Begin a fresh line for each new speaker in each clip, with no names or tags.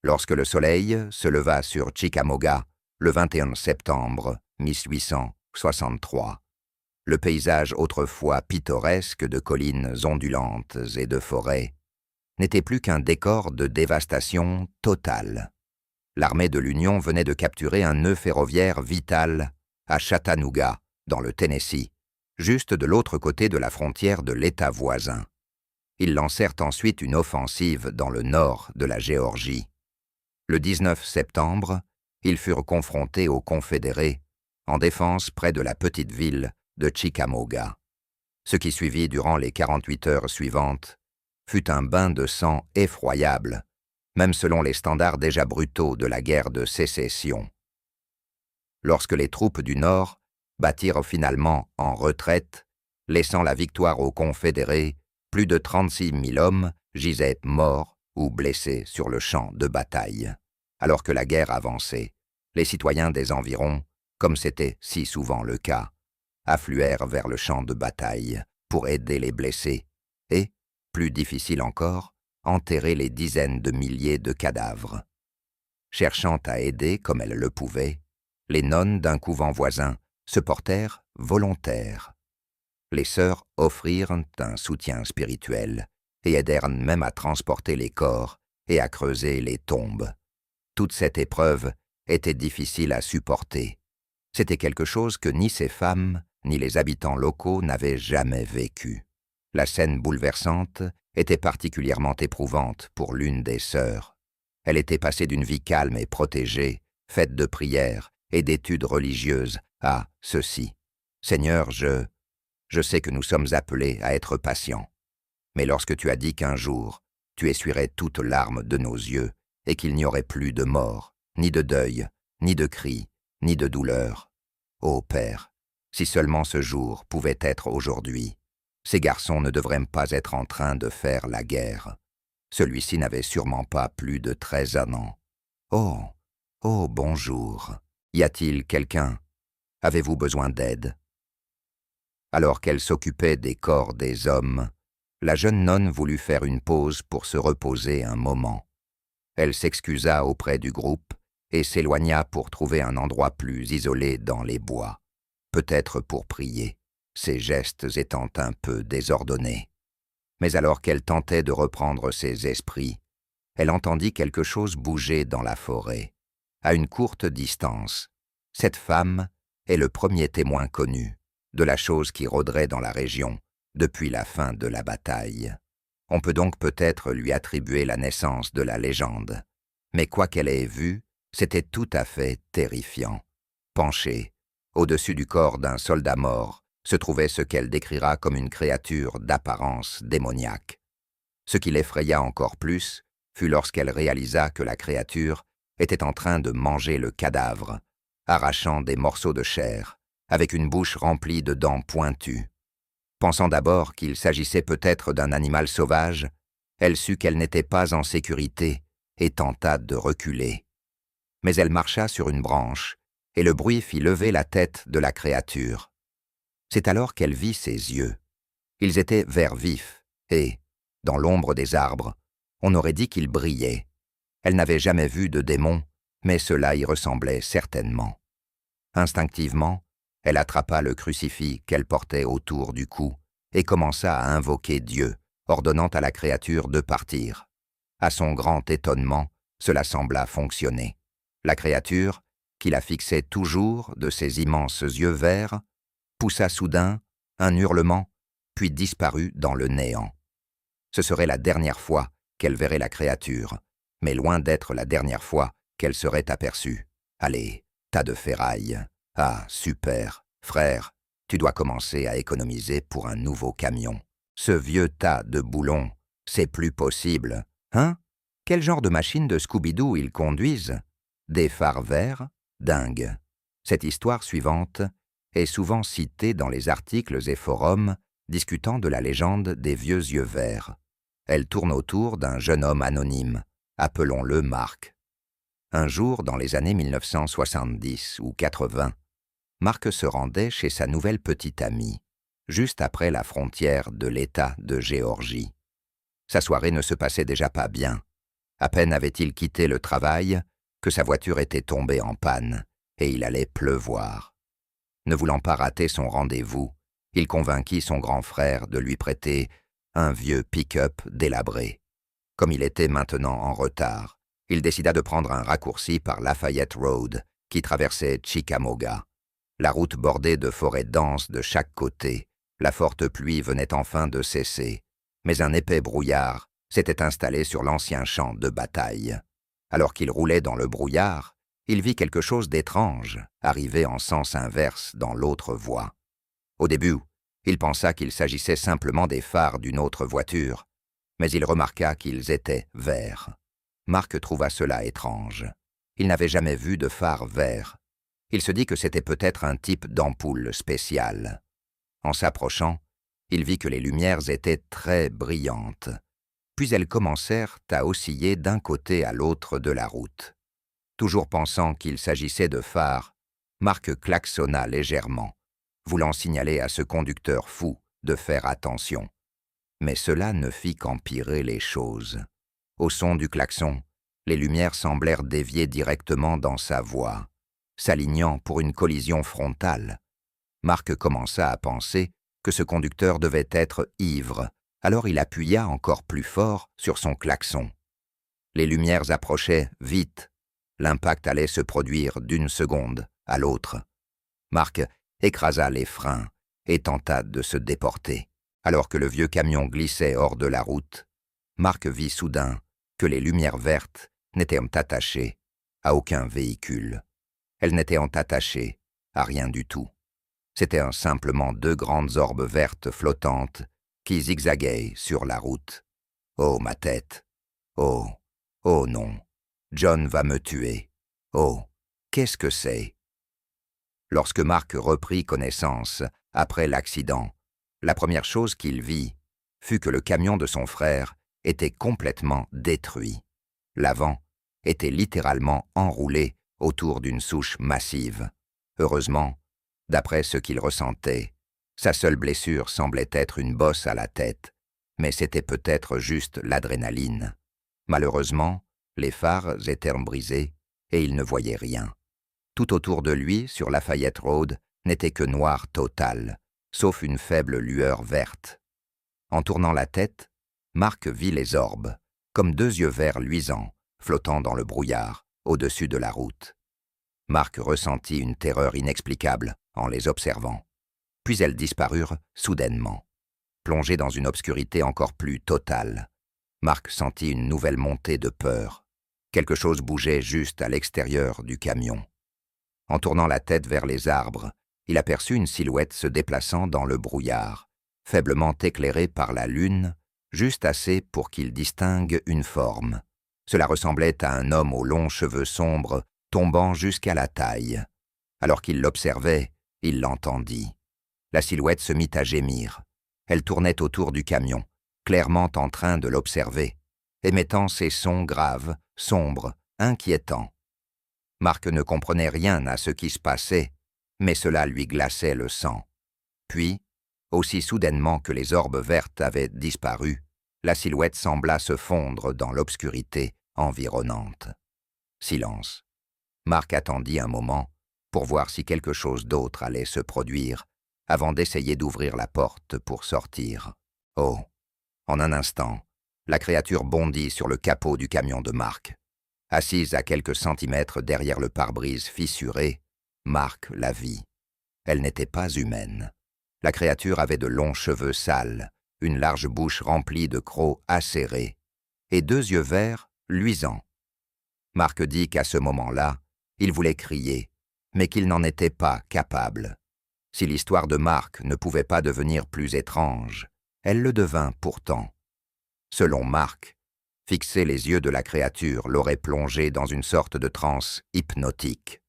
lorsque le soleil se leva sur Chickamauga le 21 septembre 1863. Le paysage autrefois pittoresque de collines ondulantes et de forêts n'était plus qu'un décor de dévastation totale. L'armée de l'Union venait de capturer un nœud ferroviaire vital à Chattanooga, dans le Tennessee, juste de l'autre côté de la frontière de l'État voisin. Ils lancèrent ensuite une offensive dans le nord de la Géorgie. Le 19 septembre, ils furent confrontés aux Confédérés en défense près de la petite ville de Chickamauga. Ce qui suivit durant les 48 heures suivantes fut un bain de sang effroyable, même selon les standards déjà brutaux de la guerre de sécession. Lorsque les troupes du Nord battirent finalement en retraite, laissant la victoire aux Confédérés, plus de 36 000 hommes gisaient morts ou blessés sur le champ de bataille. Alors que la guerre avançait, les citoyens des environs, comme c'était si souvent le cas, affluèrent vers le champ de bataille pour aider les blessés et, plus difficile encore, enterrer les dizaines de milliers de cadavres. Cherchant à aider comme elles le pouvaient, les nonnes d'un couvent voisin se portèrent volontaires. Les sœurs offrirent un soutien spirituel et aidèrent même à transporter les corps et à creuser les tombes. Toute cette épreuve était difficile à supporter. C'était quelque chose que ni ces femmes, ni les habitants locaux n'avaient jamais vécu. La scène bouleversante était particulièrement éprouvante pour l'une des sœurs. Elle était passée d'une vie calme et protégée, faite de prières et d'études religieuses, à ceci. « Seigneur, je sais que nous sommes appelés à être patients. Mais lorsque tu as dit qu'un jour, tu essuierais toute larme de nos yeux et qu'il n'y aurait plus de mort, ni de deuil, ni de cris, ni de douleur. Ô Père, si seulement ce jour pouvait être aujourd'hui, ces garçons ne devraient pas être en train de faire la guerre. Celui-ci n'avait sûrement pas plus de 13 ans. Oh, oh, bonjour. Y a-t-il quelqu'un? Avez-vous besoin d'aide? » Alors qu'elle s'occupait des corps des hommes, la jeune nonne voulut faire une pause pour se reposer un moment. Elle s'excusa auprès du groupe et s'éloigna pour trouver un endroit plus isolé dans les bois, peut-être pour prier, ses gestes étant un peu désordonnés. Mais alors qu'elle tentait de reprendre ses esprits, elle entendit quelque chose bouger dans la forêt, à une courte distance. Cette femme est le premier témoin connu de la chose qui rôderait dans la région depuis la fin de la bataille. On peut donc peut-être lui attribuer la naissance de la légende. Mais quoi qu'elle ait vu, c'était tout à fait terrifiant. Penchée, au-dessus du corps d'un soldat mort, se trouvait ce qu'elle décrira comme une créature d'apparence démoniaque. Ce qui l'effraya encore plus fut lorsqu'elle réalisa que la créature était en train de manger le cadavre, arrachant des morceaux de chair, avec une bouche remplie de dents pointues. Pensant d'abord qu'il s'agissait peut-être d'un animal sauvage, elle sut qu'elle n'était pas en sécurité et tenta de reculer. Mais elle marcha sur une branche, et le bruit fit lever la tête de la créature. C'est alors qu'elle vit ses yeux. Ils étaient vert vif, et, dans l'ombre des arbres, on aurait dit qu'ils brillaient. Elle n'avait jamais vu de démon, mais cela y ressemblait certainement. Instinctivement, elle attrapa le crucifix qu'elle portait autour du cou et commença à invoquer Dieu, ordonnant à la créature de partir. À son grand étonnement, cela sembla fonctionner. La créature, qui la fixait toujours de ses immenses yeux verts, poussa soudain un hurlement, puis disparut dans le néant. Ce serait la dernière fois qu'elle verrait la créature, mais loin d'être la dernière fois qu'elle serait aperçue. Allez, tas de ferraille. Ah, super, frère, tu dois commencer à économiser pour un nouveau camion. Ce vieux tas de boulons, c'est plus possible. Hein? Quel genre de machine de Scooby-Doo ils conduisent? Des phares verts? Dingue. Cette histoire suivante est souvent citée dans les articles et forums discutant de la légende des vieux yeux verts. Elle tourne autour d'un jeune homme anonyme, appelons-le Marc. Un jour, dans les années 1970 ou 80, Marc se rendait chez sa nouvelle petite amie, juste après la frontière de l'État de Géorgie. Sa soirée ne se passait déjà pas bien. À peine avait-il quitté le travail que sa voiture était tombée en panne et il allait pleuvoir. Ne voulant pas rater son rendez-vous, il convainquit son grand frère de lui prêter un vieux pick-up délabré. Comme il était maintenant en retard, il décida de prendre un raccourci par Lafayette Road qui traversait Chickamauga. La route bordée de forêts denses de chaque côté, la forte pluie venait enfin de cesser, mais un épais brouillard s'était installé sur l'ancien champ de bataille. Alors qu'il roulait dans le brouillard, il vit quelque chose d'étrange arriver en sens inverse dans l'autre voie. Au début, il pensa qu'il s'agissait simplement des phares d'une autre voiture, mais il remarqua qu'ils étaient verts. Mark trouva cela étrange. Il n'avait jamais vu de phare vert. Il se dit que c'était peut-être un type d'ampoule spéciale. En s'approchant, il vit que les lumières étaient très brillantes. Puis elles commencèrent à osciller d'un côté à l'autre de la route. Toujours pensant qu'il s'agissait de phares, Mark klaxonna légèrement, voulant signaler à ce conducteur fou de faire attention. Mais cela ne fit qu'empirer les choses. Au son du klaxon, les lumières semblèrent dévier directement dans sa voie, s'alignant pour une collision frontale. Mark commença à penser que ce conducteur devait être ivre, alors il appuya encore plus fort sur son klaxon. Les lumières approchaient vite. L'impact allait se produire d'une seconde à l'autre. Mark écrasa les freins et tenta de se déporter. Alors que le vieux camion glissait hors de la route, Mark vit soudain que les lumières vertes n'étaient attachées à aucun véhicule. Elles n'étaient attachées à rien du tout. C'étaient simplement deux grandes orbes vertes flottantes qui zigzaguaient sur la route. Oh, ma tête! Oh, oh non! John va me tuer. Oh, qu'est-ce que c'est? Lorsque Mark reprit connaissance après l'accident, la première chose qu'il vit fut que le camion de son frère était complètement détruit. L'avant était littéralement enroulé autour d'une souche massive. Heureusement, d'après ce qu'il ressentait, sa seule blessure semblait être une bosse à la tête, mais c'était peut-être juste l'adrénaline. Malheureusement, les phares étaient brisés et il ne voyait rien. Tout autour de lui, sur Lafayette Road, n'était que noir total, sauf une faible lueur verte. En tournant la tête, Mark vit les orbes, comme deux yeux verts luisants, flottant dans le brouillard, au-dessus de la route. Mark ressentit une terreur inexplicable en les observant. Puis elles disparurent soudainement. Plongé dans une obscurité encore plus totale, Mark sentit une nouvelle montée de peur. Quelque chose bougeait juste à l'extérieur du camion. En tournant la tête vers les arbres, il aperçut une silhouette se déplaçant dans le brouillard, faiblement éclairée par la lune, juste assez pour qu'il distingue une forme. Cela ressemblait à un homme aux longs cheveux sombres, tombant jusqu'à la taille. Alors qu'il l'observait, il l'entendit. La silhouette se mit à gémir. Elle tournait autour du camion, clairement en train de l'observer, émettant ces sons graves, sombres, inquiétants. Mark ne comprenait rien à ce qui se passait, mais cela lui glaçait le sang. Puis, aussi soudainement que les orbes vertes avaient disparu, la silhouette sembla se fondre dans l'obscurité environnante. Silence. Mark attendit un moment pour voir si quelque chose d'autre allait se produire, avant d'essayer d'ouvrir la porte pour sortir. Oh! En un instant, la créature bondit sur le capot du camion de Mark. Assise à quelques centimètres derrière le pare-brise fissuré, Mark la vit. Elle n'était pas humaine. La créature avait de longs cheveux sales, une large bouche remplie de crocs acérés, et deux yeux verts luisants. Mark dit qu'à ce moment-là, il voulait crier, mais qu'il n'en était pas capable. Si l'histoire de Mark ne pouvait pas devenir plus étrange, elle le devint pourtant. Selon Mark, fixer les yeux de la créature l'aurait plongé dans une sorte de transe hypnotique.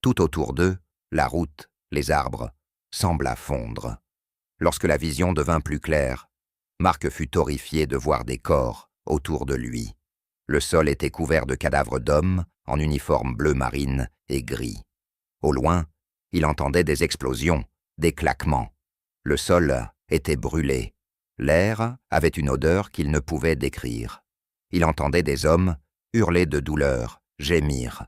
Tout autour d'eux, la route, les arbres, sembla fondre. Lorsque la vision devint plus claire, Mark fut horrifié de voir des corps autour de lui. Le sol était couvert de cadavres d'hommes en uniforme bleu marine et gris. Au loin, il entendait des explosions, des claquements. Le sol était brûlé. L'air avait une odeur qu'il ne pouvait décrire. Il entendait des hommes hurler de douleur, gémir.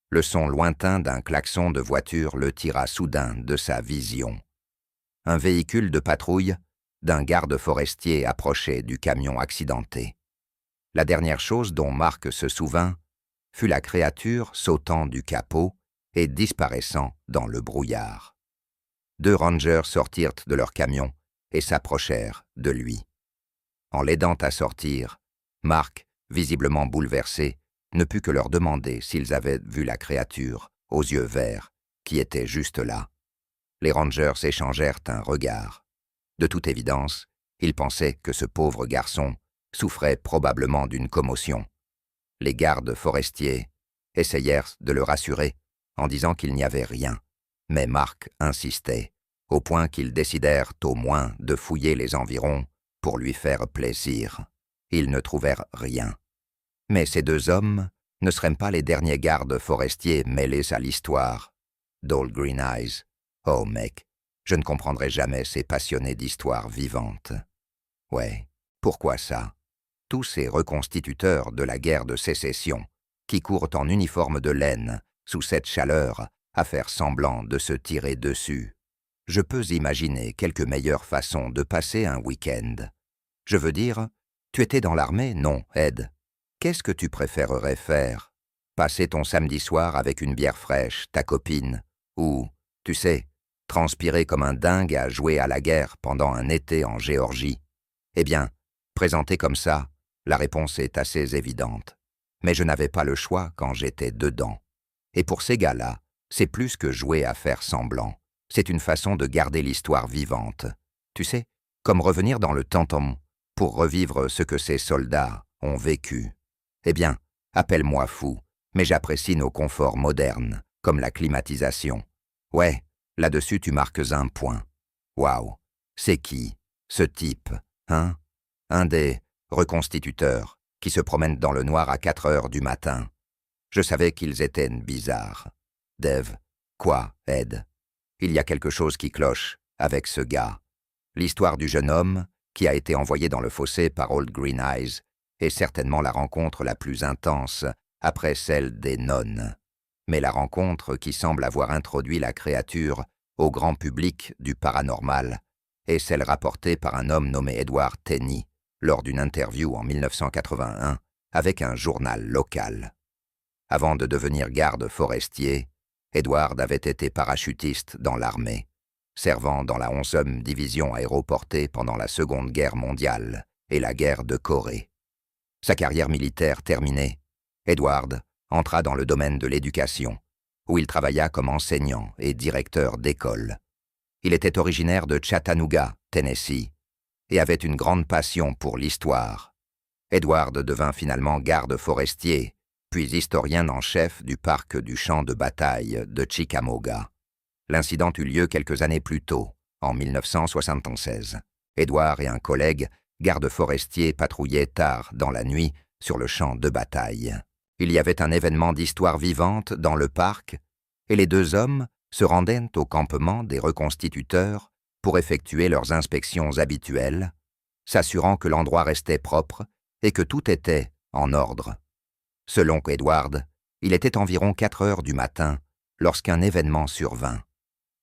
Le son lointain d'un klaxon de voiture le tira soudain de sa vision. Un véhicule de patrouille d'un garde forestier approchait du camion accidenté. La dernière chose dont Mark se souvint fut la créature sautant du capot et disparaissant dans le brouillard. 2 rangers sortirent de leur camion et s'approchèrent de lui. En l'aidant à sortir, Mark, visiblement bouleversé, ne put que leur demander s'ils avaient vu la créature, aux yeux verts, qui était juste là. Les rangers échangèrent un regard. De toute évidence, ils pensaient que ce pauvre garçon souffrait probablement d'une commotion. Les gardes forestiers essayèrent de le rassurer en disant qu'il n'y avait rien, mais Mark insistait, au point qu'ils décidèrent au moins de fouiller les environs pour lui faire plaisir. Ils ne trouvèrent rien. Mais ces 2 hommes ne seraient pas les derniers gardes forestiers mêlés à l'histoire d'Old Green Eyes. Oh mec, je ne comprendrai jamais ces passionnés d'histoires vivantes. Ouais, pourquoi ça? Tous ces reconstituteurs de la guerre de sécession, qui courent en uniforme de laine, sous cette chaleur, à faire semblant de se tirer dessus. Je peux imaginer quelque meilleure façon de passer un week-end. Je veux dire, tu étais dans l'armée, non, Ed? Qu'est-ce que tu préférerais faire? Passer ton samedi soir avec une bière fraîche, ta copine, ou, tu sais, transpirer comme un dingue à jouer à la guerre pendant un été en Géorgie? Eh bien, présenté comme ça, la réponse est assez évidente. Mais je n'avais pas le choix quand j'étais dedans. Et pour ces gars-là, c'est plus que jouer à faire semblant. C'est une façon de garder l'histoire vivante. Tu sais, comme revenir dans le temps pour revivre ce que ces soldats ont vécu. Eh bien, appelle-moi fou, mais j'apprécie nos conforts modernes, comme la climatisation. Ouais, là-dessus tu marques un point. Waouh, c'est qui, ce type, hein? Un des reconstituteurs qui se promènent dans le noir à 4 heures du matin. Je savais qu'ils étaient bizarres. Dave, quoi, Ed? Il y a quelque chose qui cloche avec ce gars. L'histoire du jeune homme qui a été envoyé dans le fossé par Old Green Eyes est certainement la rencontre la plus intense après celle des nonnes. Mais la rencontre qui semble avoir introduit la créature au grand public du paranormal est celle rapportée par un homme nommé Edward Tenney lors d'une interview en 1981 avec un journal local. Avant de devenir garde forestier, Edward avait été parachutiste dans l'armée, servant dans la 11e division aéroportée pendant la Seconde Guerre mondiale et la guerre de Corée. Sa carrière militaire terminée, Edward entra dans le domaine de l'éducation, où il travailla comme enseignant et directeur d'école. Il était originaire de Chattanooga, Tennessee, et avait une grande passion pour l'histoire. Edward devint finalement garde forestier, puis historien en chef du parc du champ de bataille de Chickamauga. L'incident eut lieu quelques années plus tôt, en 1976. Edward et un collègue, garde forestier, patrouillaient tard dans la nuit sur le champ de bataille. Il y avait un événement d'histoire vivante dans le parc, et les 2 hommes se rendaient au campement des reconstituteurs pour effectuer leurs inspections habituelles, s'assurant que l'endroit restait propre et que tout était en ordre. Selon Edward, il était environ 4 heures du matin lorsqu'un événement survint.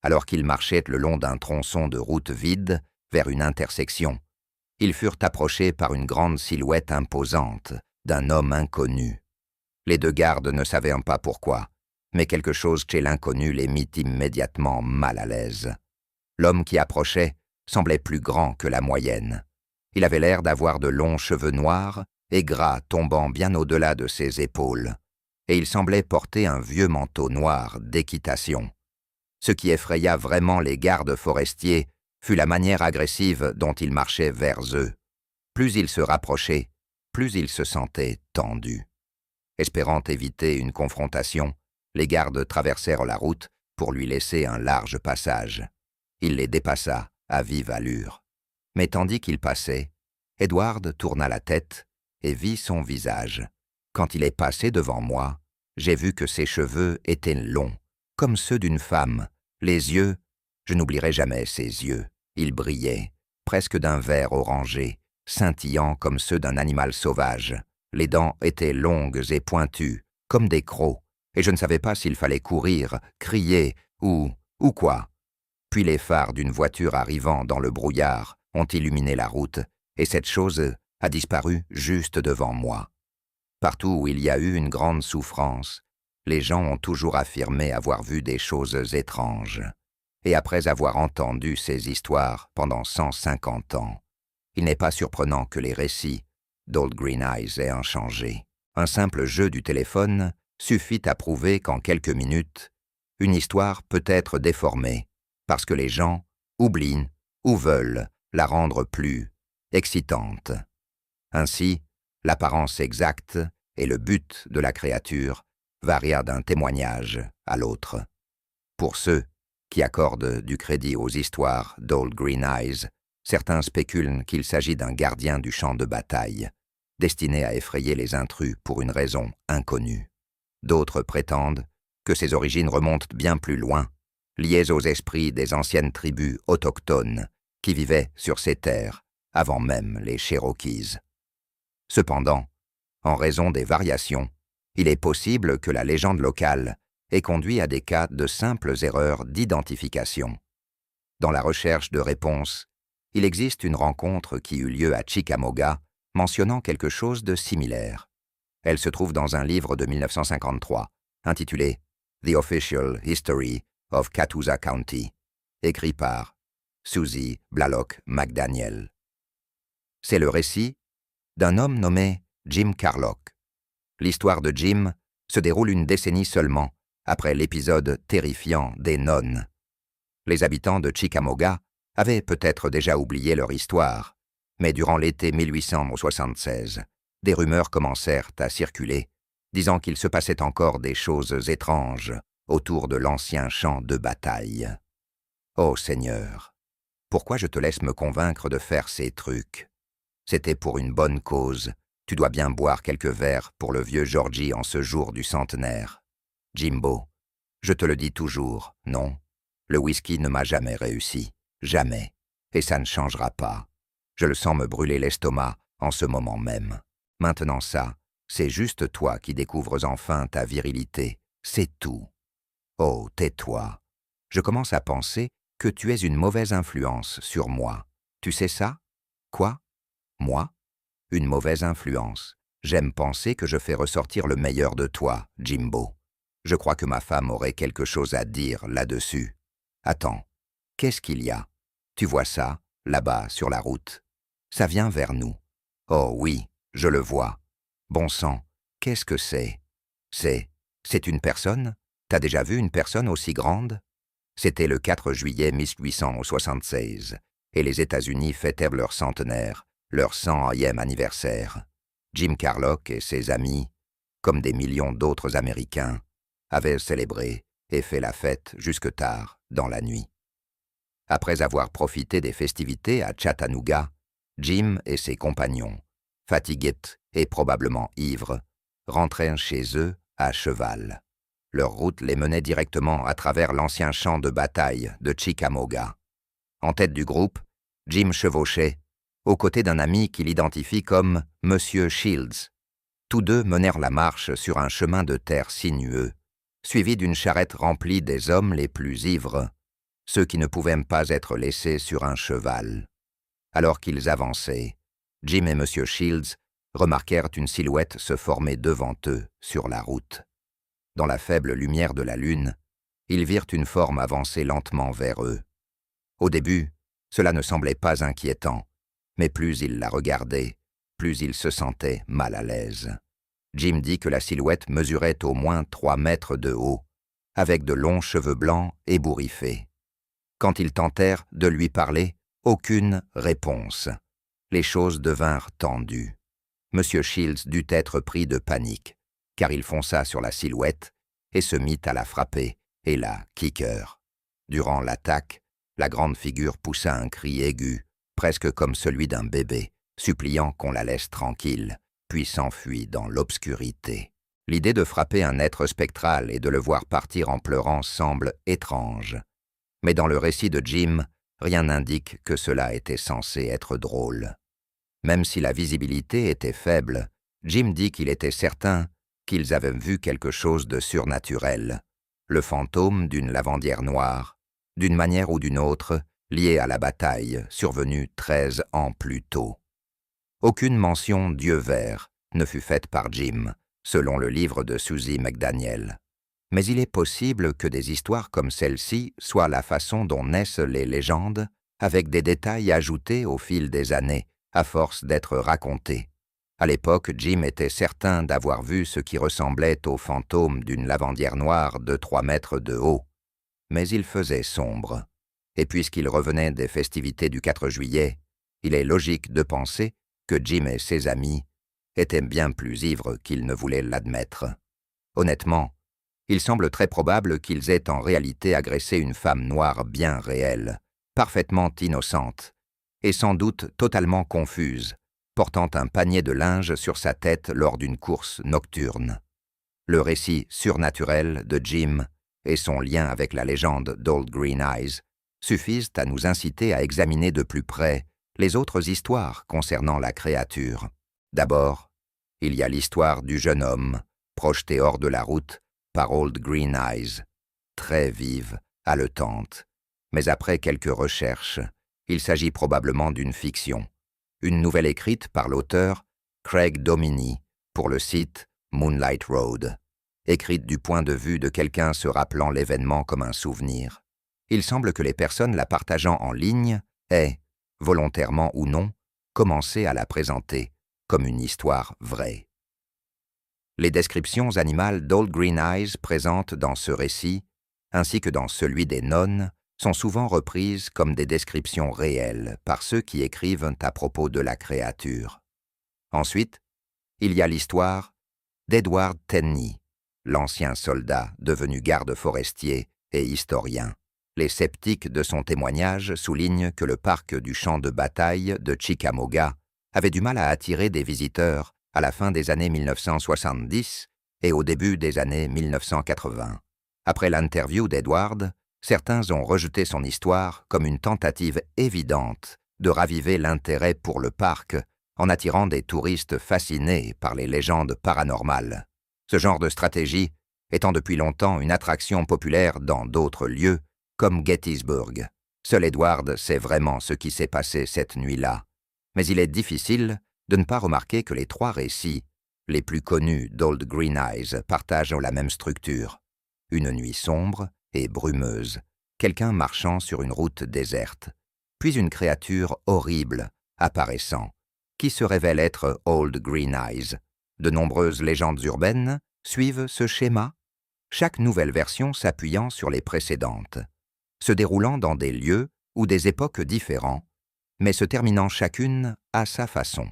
Alors qu'ils marchaient le long d'un tronçon de route vide vers une intersection, ils furent approchés par une grande silhouette imposante d'un homme inconnu. Les 2 gardes ne savaient pas pourquoi, mais quelque chose chez l'inconnu les mit immédiatement mal à l'aise. L'homme qui approchait semblait plus grand que la moyenne. Il avait l'air d'avoir de longs cheveux noirs et gras tombant bien au-delà de ses épaules, et il semblait porter un vieux manteau noir d'équitation. Ce qui effraya vraiment les gardes forestiers fut la manière agressive dont il marchait vers eux. Plus il se rapprochait, plus il se sentait tendu. Espérant éviter une confrontation, les gardes traversèrent la route pour lui laisser un large passage. Il les dépassa à vive allure. Mais tandis qu'il passait, Edward tourna la tête et vit son visage. Quand il est passé devant moi, j'ai vu que ses cheveux étaient longs, comme ceux d'une femme. Les yeux, je n'oublierai jamais ses yeux. Ils brillaient, presque d'un vert orangé, scintillant comme ceux d'un animal sauvage, Les dents étaient longues et pointues, comme des crocs, et je ne savais pas s'il fallait courir, crier ou quoi. Puis les phares d'une voiture arrivant dans le brouillard ont illuminé la route, et cette chose a disparu juste devant moi. Partout où il y a eu une grande souffrance, les gens ont toujours affirmé avoir vu des choses étranges. Et après avoir entendu ces histoires pendant 150 ans, il n'est pas surprenant que les récits d'Old Green Eyes aient changé. Un simple jeu du téléphone suffit à prouver qu'en quelques minutes, une histoire peut être déformée, parce que les gens oublient ou veulent la rendre plus excitante. Ainsi, l'apparence exacte et le but de la créature varient d'un témoignage à l'autre. Pour ceux qui accordent du crédit aux histoires d'Old Green Eyes, certains spéculent qu'il s'agit d'un gardien du champ de bataille, destiné à effrayer les intrus pour une raison inconnue. D'autres prétendent que ses origines remontent bien plus loin, liées aux esprits des anciennes tribus autochtones qui vivaient sur ces terres avant même les Cherokees. Cependant, en raison des variations, il est possible que la légende locale ait conduit à des cas de simples erreurs d'identification. Dans la recherche de réponses, il existe une rencontre qui eut lieu à Chickamauga mentionnant quelque chose de similaire. Elle se trouve dans un livre de 1953, intitulé « The Official History of Catoosa County », écrit par Susie Blalock McDaniel. C'est le récit d'un homme nommé Jim Carlock. L'histoire de Jim se déroule une décennie seulement après l'épisode terrifiant des nonnes. Les habitants de Chickamauga avaient peut-être déjà oublié leur histoire, mais durant l'été 1876, des rumeurs commencèrent à circuler, disant qu'il se passait encore des choses étranges autour de l'ancien champ de bataille. Ô Seigneur, pourquoi je te laisse me convaincre de faire ces trucs? C'était pour une bonne cause. Tu dois bien boire quelques verres pour le vieux Georgie en ce jour du centenaire. Jimbo, je te le dis toujours, non, le whisky ne m'a jamais réussi, jamais, et ça ne changera pas. Je le sens me brûler l'estomac en ce moment même. Maintenant ça, c'est juste toi qui découvres enfin ta virilité, c'est tout. Oh, tais-toi. Je commence à penser que tu es une mauvaise influence sur moi. Tu sais ça? Quoi? Moi? Une mauvaise influence. J'aime penser que je fais ressortir le meilleur de toi, Jimbo. Je crois que ma femme aurait quelque chose à dire là-dessus. Attends, qu'est-ce qu'il y a? Tu vois ça, là-bas, sur la route? Ça vient vers nous. Oh oui, je le vois. Bon sang, qu'est-ce que c'est? C'est une personne? T'as déjà vu une personne aussi grande? C'était le 4 juillet 1876, et les États-Unis fêtèrent leur centenaire, leur 100e anniversaire. Jim Carlock et ses amis, comme des millions d'autres Américains, avaient célébré et fait la fête jusque tard dans la nuit. Après avoir profité des festivités à Chattanooga, Jim et ses compagnons, fatigués et probablement ivres, rentrèrent chez eux à cheval. Leur route les menait directement à travers l'ancien champ de bataille de Chickamauga. En tête du groupe, Jim chevauchait, aux côtés d'un ami qu'il identifie comme Monsieur Shields. Tous deux menèrent la marche sur un chemin de terre sinueux, suivi d'une charrette remplie des hommes les plus ivres, ceux qui ne pouvaient pas être laissés sur un cheval. Alors qu'ils avançaient, Jim et Monsieur Shields remarquèrent une silhouette se former devant eux sur la route. Dans la faible lumière de la lune, ils virent une forme avancer lentement vers eux. Au début, cela ne semblait pas inquiétant, mais plus ils la regardaient, plus ils se sentaient mal à l'aise. Jim dit que la silhouette mesurait au moins 3 mètres de haut, avec de longs cheveux blancs ébouriffés. Quand ils tentèrent de lui parler, aucune réponse. Les choses devinrent tendues. Monsieur Shields dut être pris de panique, car il fonça sur la silhouette et se mit à la frapper et la kicker. Durant l'attaque, la grande figure poussa un cri aigu, presque comme celui d'un bébé, suppliant qu'on la laisse tranquille, puis s'enfuit dans l'obscurité. L'idée de frapper un être spectral et de le voir partir en pleurant semble étrange. Mais dans le récit de Jim, rien n'indique que cela était censé être drôle. Même si la visibilité était faible, Jim dit qu'il était certain qu'ils avaient vu quelque chose de surnaturel, le fantôme d'une lavandière noire, d'une manière ou d'une autre, lié à la bataille survenue 13 ans plus tôt. Aucune mention d'yeux verts ne fut faite par Jim, selon le livre de Susie McDaniel. Mais il est possible que des histoires comme celle-ci soient la façon dont naissent les légendes, avec des détails ajoutés au fil des années, à force d'être racontés. À l'époque, Jim était certain d'avoir vu ce qui ressemblait au fantôme d'une lavandière noire de 3 mètres de haut. Mais il faisait sombre. Et puisqu'il revenait des festivités du 4 juillet, il est logique de penser que Jim et ses amis étaient bien plus ivres qu'ils ne voulaient l'admettre. Honnêtement, il semble très probable qu'ils aient en réalité agressé une femme noire bien réelle, parfaitement innocente, et sans doute totalement confuse, portant un panier de linge sur sa tête lors d'une course nocturne. Le récit surnaturel de Jim et son lien avec la légende d'Old Green Eyes suffisent à nous inciter à examiner de plus près les autres histoires concernant la créature. D'abord, il y a l'histoire du jeune homme, projeté hors de la route par Old Green Eyes, très vive, haletante. Mais après quelques recherches, il s'agit probablement d'une fiction. Une nouvelle écrite par l'auteur Craig Domini pour le site Moonlight Road, écrite du point de vue de quelqu'un se rappelant l'événement comme un souvenir. Il semble que les personnes la partageant en ligne aient, volontairement ou non, commencé à la présenter comme une histoire vraie. Les descriptions animales d'Old Green Eyes présentes dans ce récit, ainsi que dans celui des nonnes, sont souvent reprises comme des descriptions réelles par ceux qui écrivent à propos de la créature. Ensuite, il y a l'histoire d'Edward Tenney, l'ancien soldat devenu garde forestier et historien. Les sceptiques de son témoignage soulignent que le parc du champ de bataille de Chickamauga avait du mal à attirer des visiteurs à la fin des années 1970 et au début des années 1980. Après l'interview d'Edward, certains ont rejeté son histoire comme une tentative évidente de raviver l'intérêt pour le parc en attirant des touristes fascinés par les légendes paranormales. Ce genre de stratégie étant depuis longtemps une attraction populaire dans d'autres lieux, comme Gettysburg. Seul Edward sait vraiment ce qui s'est passé cette nuit-là. Mais il est difficile de ne pas remarquer que les 3 récits, les plus connus d'Old Green Eyes, partagent la même structure. Une nuit sombre et brumeuse, quelqu'un marchant sur une route déserte, puis une créature horrible apparaissant, qui se révèle être Old Green Eyes. De nombreuses légendes urbaines suivent ce schéma, chaque nouvelle version s'appuyant sur les précédentes, se déroulant dans des lieux ou des époques différents, mais se terminant chacune à sa façon.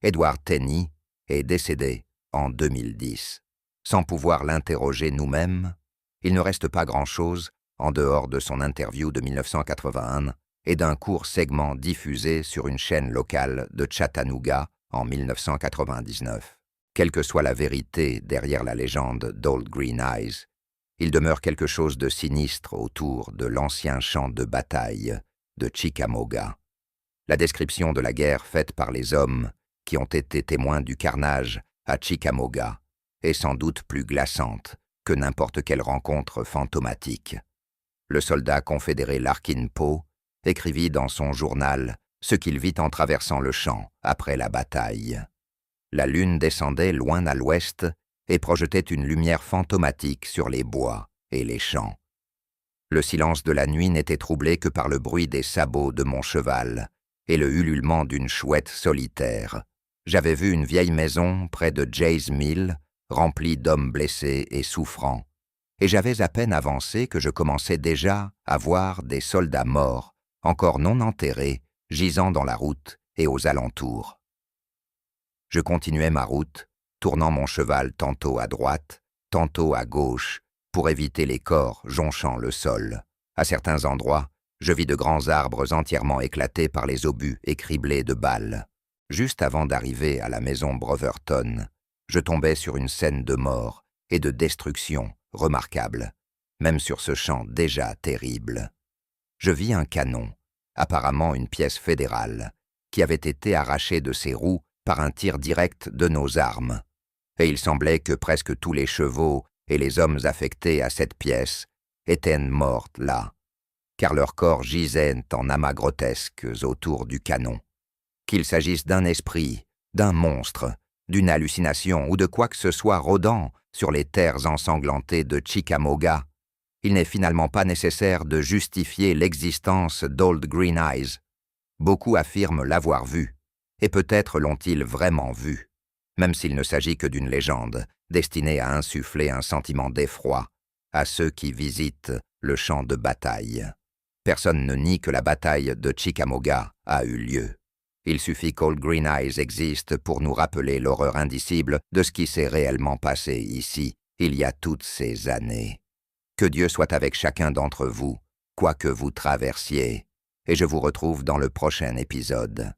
Edward Tenney est décédé en 2010. Sans pouvoir l'interroger nous-mêmes, il ne reste pas grand-chose en dehors de son interview de 1981 et d'un court segment diffusé sur une chaîne locale de Chattanooga en 1999. Quelle que soit la vérité derrière la légende d'Old Green Eyes, il demeure quelque chose de sinistre autour de l'ancien champ de bataille de Chickamauga. La description de la guerre faite par les hommes qui ont été témoins du carnage à Chickamauga est sans doute plus glaçante que n'importe quelle rencontre fantomatique. Le soldat confédéré Larkin Poe écrivit dans son journal ce qu'il vit en traversant le champ après la bataille. La lune descendait loin à l'ouest et projetait une lumière fantomatique sur les bois et les champs. Le silence de la nuit n'était troublé que par le bruit des sabots de mon cheval et le ululement d'une chouette solitaire. J'avais vu une vieille maison près de Jay's Mill, remplie d'hommes blessés et souffrants, et j'avais à peine avancé que je commençais déjà à voir des soldats morts, encore non enterrés, gisant dans la route et aux alentours. Je continuais ma route, tournant mon cheval tantôt à droite, tantôt à gauche, pour éviter les corps jonchant le sol. À certains endroits, je vis de grands arbres entièrement éclatés par les obus et criblés de balles. Juste avant d'arriver à la maison Brotherton, je tombais sur une scène de mort et de destruction remarquable, même sur ce champ déjà terrible. Je vis un canon, apparemment une pièce fédérale, qui avait été arraché de ses roues par un tir direct de nos armes. Et il semblait que presque tous les chevaux et les hommes affectés à cette pièce étaient morts là, car leurs corps gisaient en amas grotesques autour du canon. Qu'il s'agisse d'un esprit, d'un monstre, d'une hallucination ou de quoi que ce soit rôdant sur les terres ensanglantées de Chickamauga, il n'est finalement pas nécessaire de justifier l'existence d'Old Green Eyes. Beaucoup affirment l'avoir vu, et peut-être l'ont-ils vraiment vu, même s'il ne s'agit que d'une légende, destinée à insuffler un sentiment d'effroi à ceux qui visitent le champ de bataille. Personne ne nie que la bataille de Chickamauga a eu lieu. Il suffit qu'Old Green Eyes existe pour nous rappeler l'horreur indicible de ce qui s'est réellement passé ici, il y a toutes ces années. Que Dieu soit avec chacun d'entre vous, quoi que vous traversiez, et je vous retrouve dans le prochain épisode.